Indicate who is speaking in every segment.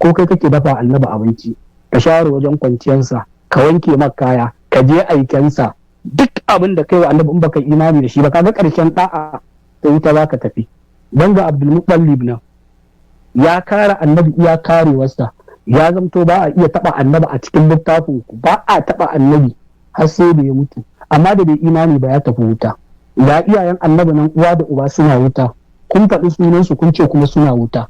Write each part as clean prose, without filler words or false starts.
Speaker 1: ko kai kake dafa annabi abinci, ka share wajen kwanciyarsa, ka wanke maka kaya, ka je aikensa, duk abin da kai wa annabi in baka imani da shi ba, kaga karshen da'a da ita za ka tafi. Dan ga Abdul Muttalib nan ya kare annabi iya karewarsa, ya zamto ba a iya taba annabi a cikin littafin ku, ba a taba annabi har sai da ya mutu, amma da bai imani ba ya tafi wuta. Ga iyayen annabi nan uwa da uba suna wuta, kun faɗi sunansu kun ce kuma suna wuta,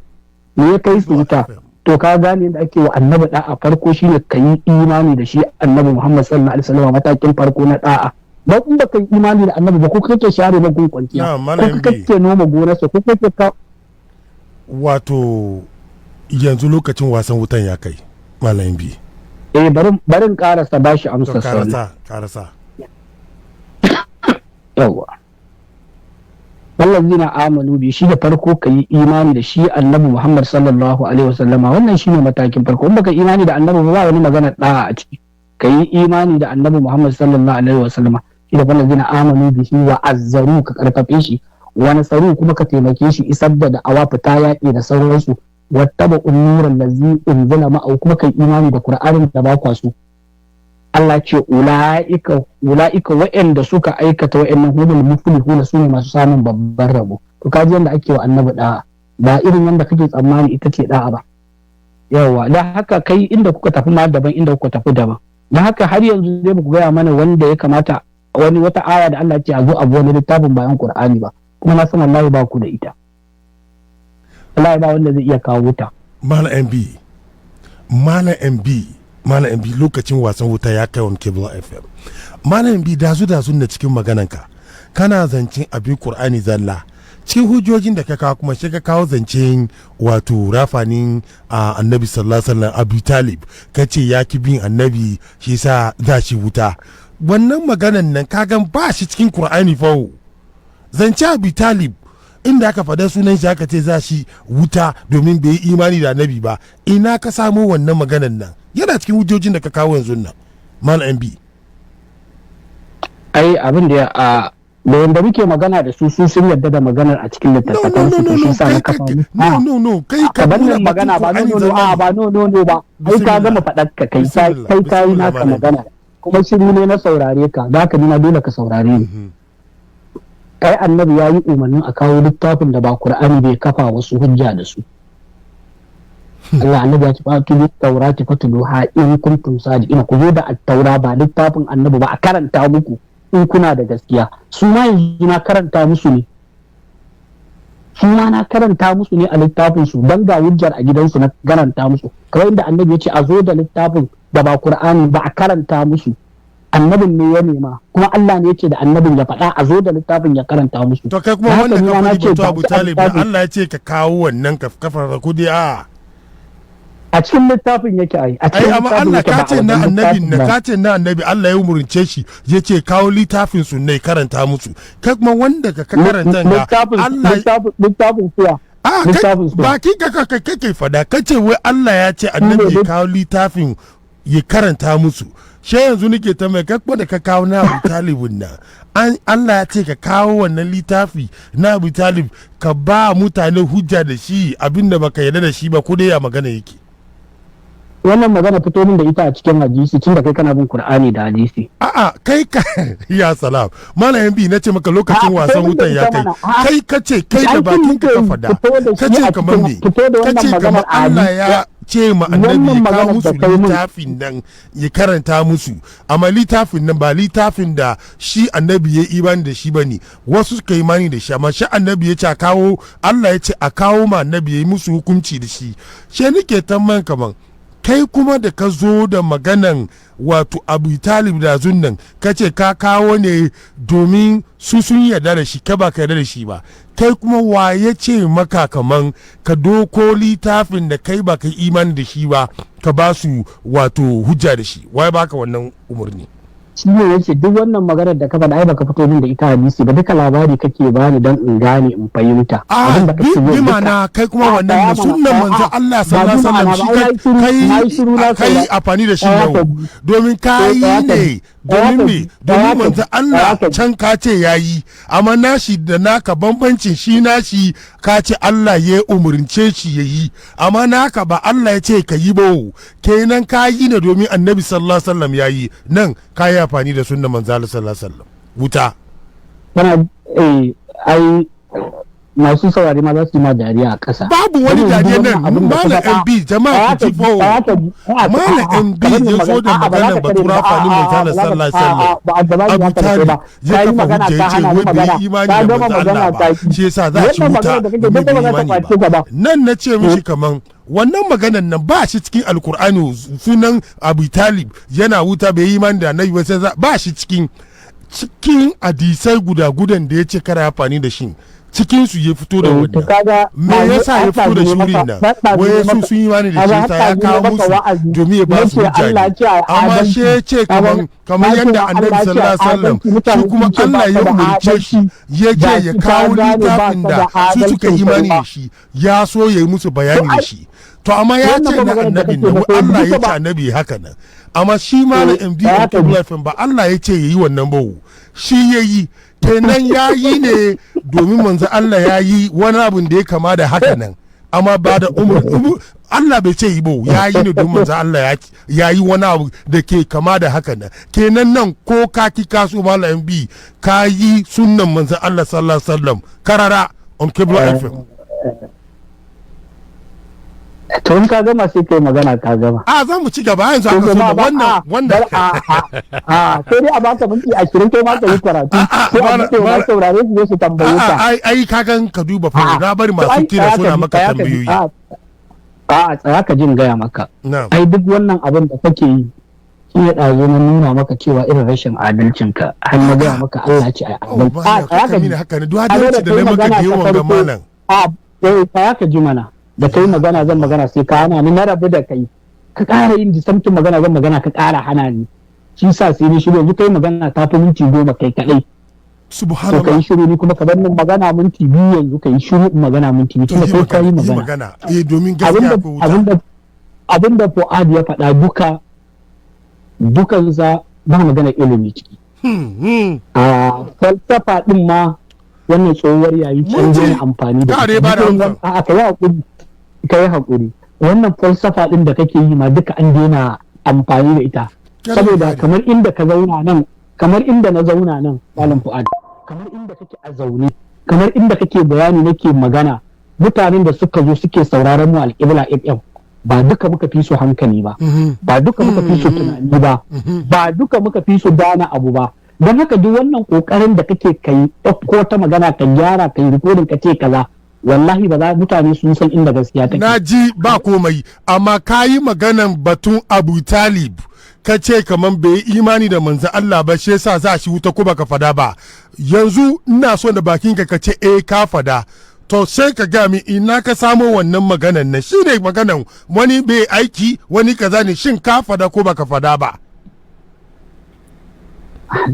Speaker 1: me ya kai su wuta? To ka gane da ake wa annabi da'a farko shine ka yi imani da shi annabi Muhammad sallallahu alaihi wasallam, matakin farko na da'a. Don in baka yi imani da annabi ba, ko kake share ba gun kwanciya, ko kake noma gonarsa, ko kake ka
Speaker 2: wato yanzu lokacin wasan wutan ya kai Malam bi.
Speaker 1: Barin karasa bashi amsa
Speaker 2: sa. Karasa.
Speaker 1: Yawa. Wallahi na amanu bi, shi da farko ka yi imani da shi annabi Muhammad sallallahu alaihi wasallama, wannan shine matakin farko. In baka imani da annabi ba wani magana da'a a ciki. Ka yi imani da annabi Muhammad sallallahu alaihi wasallama, shi da wallahi na amanu bi shi wa azzaru, ka karfafe shi, wa nasaru kuma ka taimake shi isar da da'awa, fita yaƙi da sauransu, wattaba nuran lazi unzila ma'au, kuma kai imani da Qur'anin da ba kwa su. Allah ce ula'ika wa'anda suka aikata wa'annan humul muflihuna, su ne masu samun babban rabo. To kaji yanda ake wa annabi da'a, ba irin yanda kake tsammani ita ce da'a ba. Yawa, da haka kai inda kuka tafi ma daban, inda kuka tafi daban. Da haka har yanzu zai ku gaya mana wanda ya kamata wata aya da Allah ce a zo abu wani littafin bayan Qur'ani ba, kuma na san wallahi ba ku da ita. Wallahi ba wanda zai iya kawo ta.
Speaker 2: Malam MB lokacin wasan wuta ya kai wa Kibla FM. Malam MB dazu na cikin magananka kana zancen abin Qur'ani zalla, cikin hujjojin da ka kawo kuma shi ka kawo zancen wato rafanin annabi sallallahu alaihi wasallam Abu Talib, kace ya ki bin annabi shi sa za shi wuta. Wannan maganan nan kagan ba shi cikin Qur'ani fa. Zance Abu Talib inda aka faɗa sunan shi aka ce za shi wuta domin bai yi imani da annabi ba, ina ka samu wannan maganan nan? Yana cikin hujjojin da ka kawo yanzu nan Malam MB.
Speaker 1: Ai abin da da wanda muke magana da su sun yarda da maganar a cikin littattafan su, to shi sa na kafa
Speaker 2: no kai ka
Speaker 1: wannan magana ba no ba ai ka gama faɗar ka kai kai naka magana, kuma shiru ne na saurare ka, za ka nuna dole ka saurare ni. Kai annabi ya yi umarnin a kawo littafin da ba Qur'ani bai kafa wasu hujja da su. Allah annabi ya ce fa tu taurati fatluha in kuntum sadiqina, ku zo da at-taura ba littafin annabi ba a karanta muku in kuna da gaskiya. Su ma yanzu na karanta musu ne, a littafin su, dan ga hujjar a gidansu na karanta musu. Kawai inda annabi ya ce a zo da littafin da ba Qur'ani ba a karanta musu, annabin ne ya nema, kuma Allah ne ya ce da annabin ya faɗa a zo da littafin ya karanta musu.
Speaker 2: To kai kuma wanda ka faɗi batu Abu Talib, Allah ya ce ka kawo wannan ka kafa kudi
Speaker 1: a cikin littafin yake ai
Speaker 2: amma Allah ka ce na annabi Allah ya umurce shi ya ce kawo littafin su ne karanta musu, kai kuma wanda ka karanta ga Allah
Speaker 1: littafin kuwa
Speaker 2: baki ka kake fada kace wai Allah ya ce annabi ya kawo littafin ya karanta musu. She yanzu nake ta mai kakwa da ka kawo na Abu Talibun nan Allah ya ce ka kawo wannan littafi na Abu Talib ka ba mutane hujja da shi, abinda baka yarda da shi ba, ko dai ya magana yake.
Speaker 1: Wannan magana fito min da ita a cikin hadisi, tun da kai kana bin Qur'ani da hadisi.
Speaker 2: Kai ka ya salam Malam MB, na ce maka lokacin wasan wutan ya kai kace kai da bakin ka fada, kace kamar me, kace kamar Allah ya ce ma annabi ya kawo musu littafin nan ya karanta musu, amma littafin nan ba littafin da shi annabi ya imani da shi bane, wasu suka imani da shi, amma shi annabi ya ce a kawo, Allah ya ce a kawo ma annabi ya yi musu hukunci da shi. She nake tamman kaman kai kuma da ka zo da maganan wato Abu Talib da zunnan kace ka kawo ne domin su sun yarda da shi, ka ba ka yarda da shi ba. Kai kuma wa ya ce maka kaman ka doko littafin da kai ba ka imani da shi ba ka ba su wato hujja da shi, wai baka wannan umarni?
Speaker 1: Shi ne yace duk wannan maganar da ka faɗa ai baka fito min da ita hadisi ba, duka labari kake bani dan in gane in fahimta.
Speaker 2: Bi mana kai kuma wannan na sunnan manzo Allah sallallahu alaihi wasallam shi kai amfani da shi yau domin kai ne domin me domin manzo Allah can ka ce yayi amma nashi da naka bambancin shi nashi ka ce Allah ya umurce shi yayi amma naka ba Allah ya ce ka yi ba kenan ka yi ne domin annabi sallallahu alaihi wasallam yayi nan ka yi amfani da sunnar manzo Allah sallallahu alaihi wasallam wuta
Speaker 1: ai masu saurari ma za su yi ma dariya a ƙasa.
Speaker 2: Babu wani dariya nan Malam MB jama'a ku ci fowo. Malam MB ya zo da magana batura fani manzala sallallahu alaihi Abu Talib ya kafa hujja ya ce wai bai imani da manzo Allah ba shi yasa za shi wuta domin bai imani ba. Nan na ce mishi kaman wannan maganan nan ba shi cikin alkur'ani sunan Abu Talib yana wuta bai imani da annabi ba shi cikin hadisai gudan da ya ce kara amfani da shi cikin su ya fito da wannan me yasa ya fito da shi wurin nan wai su sun yi wani da shi ya kawo musu domin ya ba su hujja amma shi ya ce kamar yadda annabi sallallahu alaihi wasallam shi kuma Allah ya umurce shi ya je ya kawo littafin da su suka imani da shi ya so ya yi musu bayani da shi to amma ya ce na annabi ne Allah ya ce annabi haka nan amma shi ma na MD ba Allah ya ce yayi wannan ba shi yayi kenan ya yi ne domin manzo Allah ya yi wani abin da ya kama da haka nan amma ba da Allah bai ce yi ba ya yi ne domin manzo Allah ya yi wani abu da ke kama da haka nan kenan nan ko ka ki kaso Malam MB ka yi sunnan manzo Allah sallallahu alaihi wasallam karara on Kibla FM.
Speaker 1: To in ka gama sai kai magana ka gama.
Speaker 2: Za mu ci gaba yanzu aka so wannan
Speaker 1: sai dai a baka minti 20 kai ma ka yi karatu. Sai a bude ma saurare su su tambaye ka.
Speaker 2: Ai ka gan ka duba fa na bari masu kira suna maka tambayoyi.
Speaker 1: Tsaya ka jin gaya maka. Ai duk wannan abin da kake yi shi ya ɗazo na nuna maka cewa irin rashin adalcinka har na gaya maka Allah ce a adalci.
Speaker 2: Tsaya ka ji haka ne duk adalci da na maka da yawan ga malam.
Speaker 1: Tsaya ka ji mana. Da kai magana zan magana sai ka hana ni na rabu da kai ka ƙara yin disamtin magana zan magana ka ƙara hana ni shi sa sai ni shiru yanzu kai magana ta fi minti 10 kai kaɗai subhanallah ka yi shiru ni kuma ka bar min magana minti 2 yanzu ka yi shiru magana minti 2 kuma kai ka yi magana
Speaker 2: domin gaskiya ko wuta
Speaker 1: abinda Fuad ya faɗa dukansa ba magana ilimi ciki falsafa din ma wannan tsohuwar yayi canjin amfani da ka yi haƙuri wannan falsafa ɗin da kake yi ma duka an daina amfani da ita saboda kamar inda ka zauna nan kamar inda na zauna nan Malam Fuad kamar inda kake a zaune kamar inda kake bayani nake magana mutanen da suka zo suke sauraron mu Al-Qibla FM ba duka muka fi su hankali ba ba duka muka fi su tunani ba ba duka muka fi su dana abu ba don haka duk wannan kokarin da kake kai ɗauko ta magana ka gyara kai rikodin ka ce kaza wallahi ba za mutane sun san inda gaskiya take
Speaker 2: na ji ba komai amma kayi maganan batun Abu Talib ka ce kaman bai imani da manzo Allah ba shi yasa za shi wuta ko baka fada ba yanzu ina so da bakin ka ce ka fada to sai ka ga mi ina ka samo wannan maganan nan shine maganan wani bai aiki wani kaza ne shin ka fada ko baka fada ba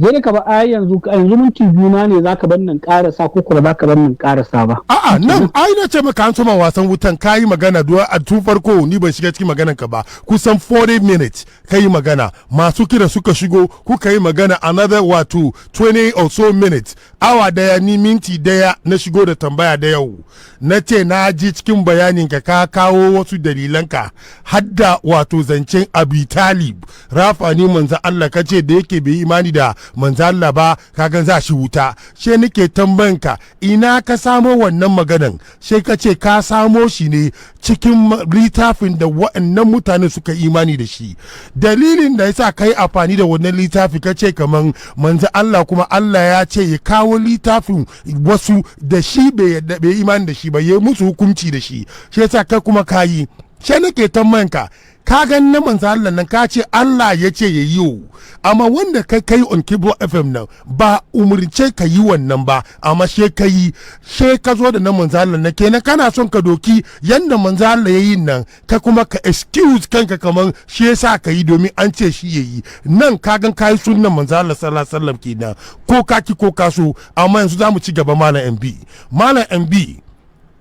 Speaker 1: zai ka ba yanzu minti 2 na ne zaka bar nan karasa ko kuma zaka bar nan karasa ba
Speaker 2: nan na ce maka an soma wasan wutan kayi magana a tun farko ni ban shiga cikin maganan ka ba kusan 40 minutes kayi magana masu kira suka shigo kuka yi magana another 20 or so minutes awa daya ni minti daya na shigo da tambaya da yau na ce na ji cikin bayanin ka kawo wasu dalilanka hadda zancen Abi Talib rafani manzo Allah kace da yake bai imani da manzo Allah ba kagan za shi wuta she nake tambayanka ina ka samo wannan maganan she kace ka samo shi ne cikin littafin da waɗannan mutane suka imani da shi dalilin da yasa kai amfani da wannan littafi kace kaman manzo Allah kuma Allah ya ce ya kawo littafin wasu da shi bai imani da shi ba yayi musu hukunci da shi she yasa kai kuma kayi she nake tambayanka ka gan na manzo Allah nan ka ce Allah ya ce ya yi amma wanda kai on Kibla FM nan ba umurce ka yi wannan ba amma she ka yi she ka zo da na manzo Allah nan kenan kana son ka doki yanda manzo Allah ya yi nan ka kuma ka excuse kanka kaman shi yasa ka yi domin an ce shi ya yi nan ka gan kai sunnan manzo Allah sallallahu alaihi wasallam kenan ko ka ki ko ka so amma yanzu zamu ci gaba Malam MB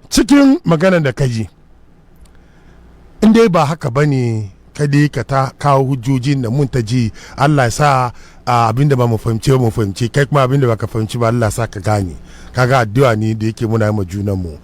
Speaker 2: cikin maganar da ka yi in dai ba haka ba ne kada ka ta kawo hujjojin da mun ta ji Allah sa abinda ba mu fahimce kai kuma abinda ba ka fahimci ba Allah sa ka gane kaga addu'a ne da yake muna yi ma junan mu